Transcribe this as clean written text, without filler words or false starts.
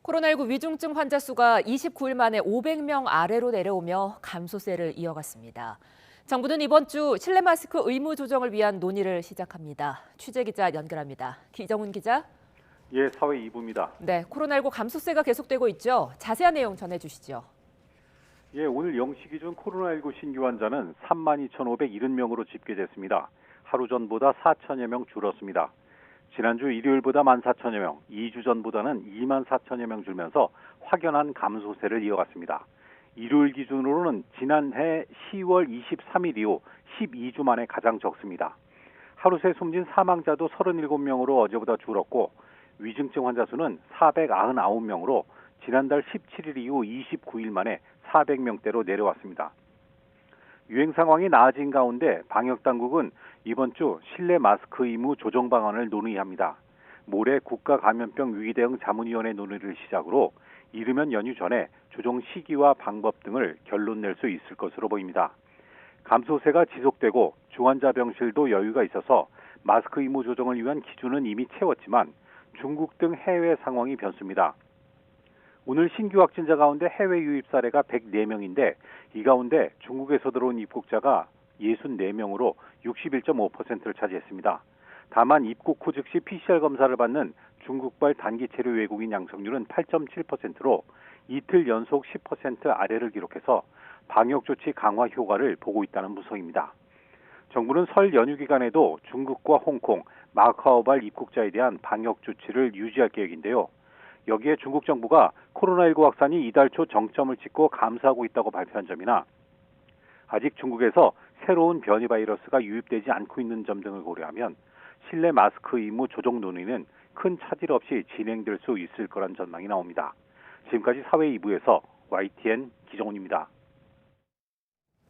코로나19 위중증 환자 수가 29일 만에 500명 아래로 내려오며 감소세를 이어갔습니다. 정부는 이번 주 실내 마스크 의무 조정을 위한 논의를 시작합니다. 취재기자 연결합니다. 기정훈 기자. 예, 사회 2부입니다. 네, 코로나19 감소세가 계속되고 있죠. 자세한 내용 전해주시죠. 예, 오늘 0시 기준 코로나19 신규 환자는 32,570명으로 집계됐습니다. 하루 전보다 4천여 명 줄었습니다. 지난주 일요일보다 14,000여 명, 2주 전보다는 24,000여 명 줄면서 확연한 감소세를 이어갔습니다. 일요일 기준으로는 지난해 10월 23일 이후 12주 만에 가장 적습니다. 하루 새 숨진 사망자도 37명으로 어제보다 줄었고 위중증 환자 수는 499명으로 지난달 17일 이후 29일 만에 400명대로 내려왔습니다. 유행 상황이 나아진 가운데 방역당국은 이번 주 실내 마스크 의무 조정 방안을 논의합니다. 모레 국가감염병 위기대응 자문위원회 논의를 시작으로 이르면 연휴 전에 조정 시기와 방법 등을 결론 낼 수 있을 것으로 보입니다. 감소세가 지속되고 중환자 병실도 여유가 있어서 마스크 의무 조정을 위한 기준은 이미 채웠지만 중국 등 해외 상황이 변수입니다. 오늘 신규 확진자 가운데 해외 유입 사례가 104명인데 이 가운데 중국에서 들어온 입국자가 64명으로 61.5%를 차지했습니다. 다만 입국 후 즉시 PCR 검사를 받는 중국발 단기 체류 외국인 양성률은 8.7%로 이틀 연속 10% 아래를 기록해서 방역 조치 강화 효과를 보고 있다는 분석입니다. 정부는 설 연휴 기간에도 중국과 홍콩, 마카오발 입국자에 대한 방역 조치를 유지할 계획인데요. 여기에 중국 정부가 코로나19 확산이 이달 초 정점을 찍고 감소하고 있다고 발표한 점이나 아직 중국에서 새로운 변이 바이러스가 유입되지 않고 있는 점 등을 고려하면 실내 마스크 의무 조정 논의는 큰 차질 없이 진행될 수 있을 거란 전망이 나옵니다. 지금까지 사회 2부에서 YTN 기정훈입니다.